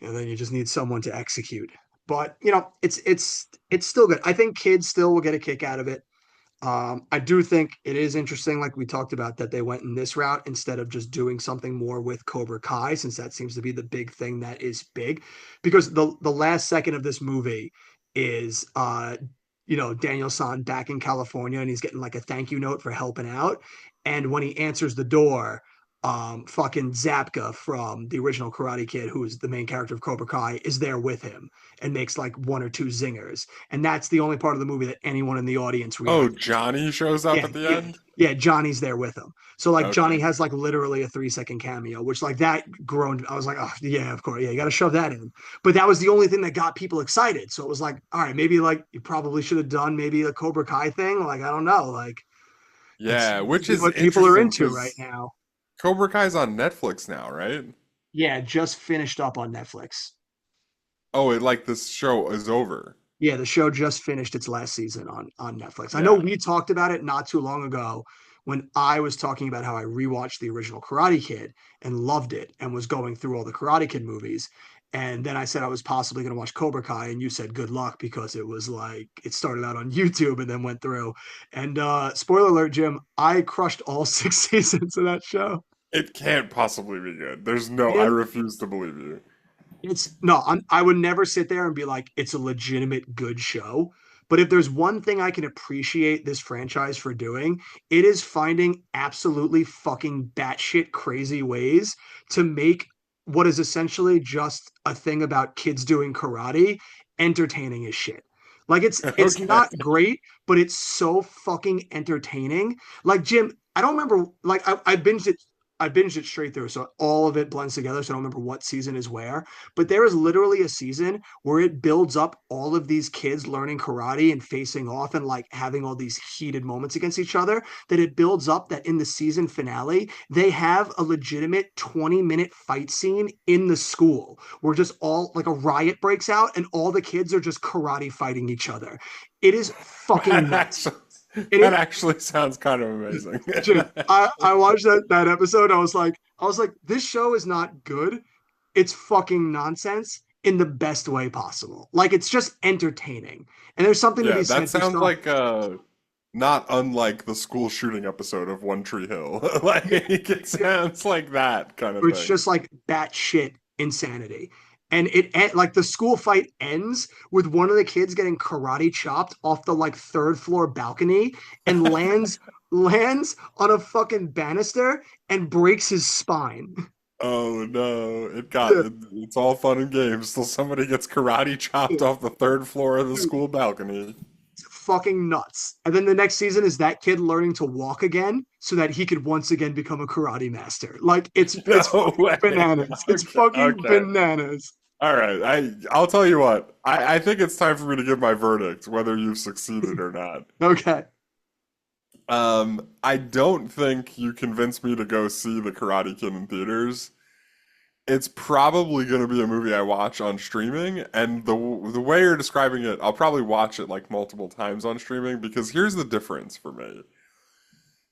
And then you just need someone to execute. But it's still good. I think kids still will get a kick out of it. I do think it is interesting, like we talked about, that they went in this route instead of just doing something more with Cobra Kai, since that seems to be the big thing that is big. Because the last second of this movie is Daniel San back in California and he's getting like a thank you note for helping out. And when he answers the door, fucking Zapka from the original Karate Kid, who is the main character of Cobra Kai, is there with him and makes like one or two zingers. And that's the only part of the movie that anyone in the audience Oh, reacts. Johnny shows up Yeah, at the yeah, end? yeah. Johnny's there with him. So like Johnny Okay. has like literally a 3 second cameo, which like that groaned. I was like, oh yeah, of course, yeah, you got to shove that in. But that was the only thing that got people excited. So it was like, all right, maybe like you probably should have done maybe a Cobra Kai thing. Like I don't know, like that Yeah, seems to which be is what people are interesting into right because now. Cobra Kai's on Netflix now, right? Yeah, just finished up on Netflix. Oh, it like this show is over. Yeah, the show just finished its last season on Netflix. I know Yeah. we talked about it not too long ago when I was talking about how I rewatched the original Karate Kid and loved it and was going through all the Karate Kid movies. And then I said I was possibly going to watch Cobra Kai, and you said good luck because it was like it started out on YouTube and then went through. And spoiler alert, Jim, I crushed all 6 seasons of that show. It can't possibly be good. There's no, I Jim, refuse to believe you. it's no, I would never sit there and be like, it's a legitimate good show. But if there's one thing I can appreciate this franchise for doing, it is finding absolutely fucking batshit crazy ways to make what is essentially just a thing about kids doing karate entertaining as shit. Like it's Okay. not great, but it's so fucking entertaining. Like Jim, I don't remember like I binged it straight through, so all of it blends together. So I don't remember what season is where, but there is literally a season where it builds up all of these kids learning karate and facing off and like having all these heated moments against each other. That it builds up that in the season finale, they have a legitimate 20-minute fight scene in the school where just all like a riot breaks out and all the kids are just karate fighting each other. It is fucking That nuts. actually, It that is actually sounds kind of amazing. Jim, I watched that episode. I was like, this show is not good. It's fucking nonsense in the best way possible. Like it's just entertaining. And there's something to Yeah, be that said for sounds stuff. like not unlike the school shooting episode of One Tree Hill. Like Yeah, it sounds like that kind of where it's thing. just like batshit insanity. And like the school fight ends with one of the kids getting karate chopped off the like third floor balcony and lands on a fucking banister and breaks his spine. Oh no, Yeah, it's all fun and games till somebody gets karate chopped off the third floor of the dude, school balcony. it's fucking nuts. And then the next season is that kid learning to walk again so that he could once again become a karate master. Like it's No fucking way. bananas. It's Okay, fucking okay. bananas. All right. I'll tell you what. I think it's time for me to give my verdict, whether you've succeeded or not. Okay. I don't think you convinced me to go see the Karate Kid in theaters. it's probably going to be a movie I watch on streaming, and the way you're describing it, I'll probably watch it like multiple times on streaming because here's the difference for me.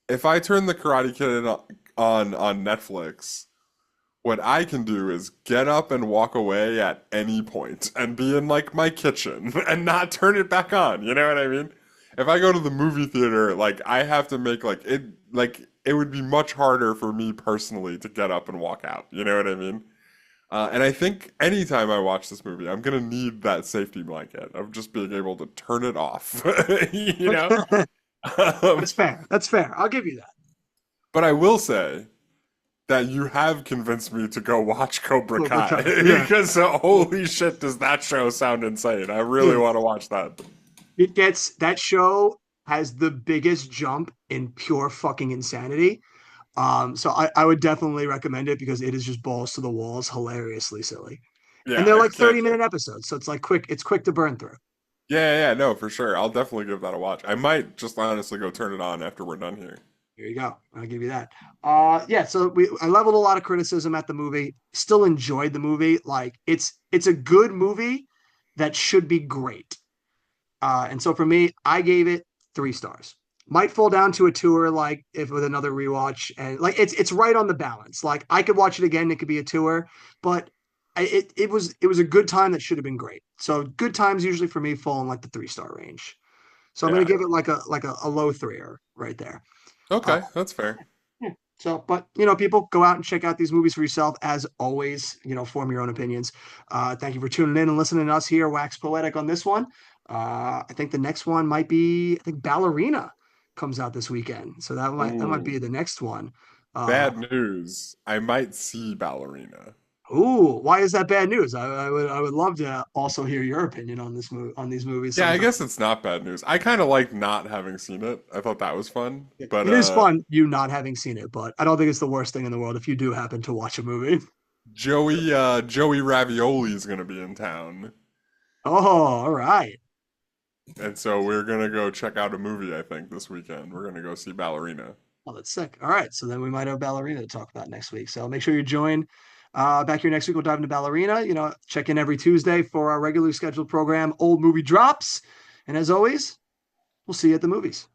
If I turn the Karate Kid on Netflix, what I can do is get up and walk away at any point and be in like my kitchen and not turn it back on. You know what I mean? If I go to the movie theater, like I have to make like it would be much harder for me personally to get up and walk out. You know what I mean? And I think anytime I watch this movie, I'm gonna need that safety blanket of just being able to turn it off. You know? That's Um, fair. That's fair. I'll give you that. but I will say that you have convinced me to go watch Cobra Cobra Kai Kai. Yeah. because holy shit, does that show sound insane? I really Dude, want to watch that. that show has the biggest jump in pure fucking insanity. So I would definitely recommend it because it is just balls to the walls, hilariously silly. And Yeah, they're I like can't. 30-minute episodes, so it's quick to burn through. Yeah, no, for sure. I'll definitely give that a watch. I might just honestly go turn it on after we're done here. Here you go. I'll give you that. Yeah, so I leveled a lot of criticism at the movie. Still enjoyed the movie. Like it's a good movie that should be great. And so for me, I gave it 3 stars. Might fall down to a tour, like if with another rewatch, and like it's right on the balance. Like I could watch it again, it could be a tour, but it was a good time that should have been great. So good times usually for me fall in like the 3-star range. So I'm gonna Yeah. give it like a low threer right there. Uh, Okay, that's fair. yeah. So, but people go out and check out these movies for yourself. As always, form your own opinions. Thank you for tuning in and listening to us here, Wax Poetic, on this one. I think the next one might be, I think Ballerina comes out this weekend, so that might be Ooh, the next one. Uh, bad news. I might see Ballerina. why is that bad news? I would love to also hear your opinion on this movie on these movies Yeah, I sometime. guess it's not bad news. I kind of like not having seen it. I thought that was fun. But It is fun you not having seen it, but I don't think it's the worst thing in the world if you do happen to watch a movie. Joey Ravioli is gonna be in town. Oh, all right. And so we're gonna go check out a movie, I think, this weekend. We're gonna go see Ballerina. Oh, that's sick. All right. So then we might have Ballerina to talk about next week. So make sure you join back here next week. We'll dive into Ballerina. Check in every Tuesday for our regularly scheduled program, Old Movie Drops. And as always, we'll see you at the movies.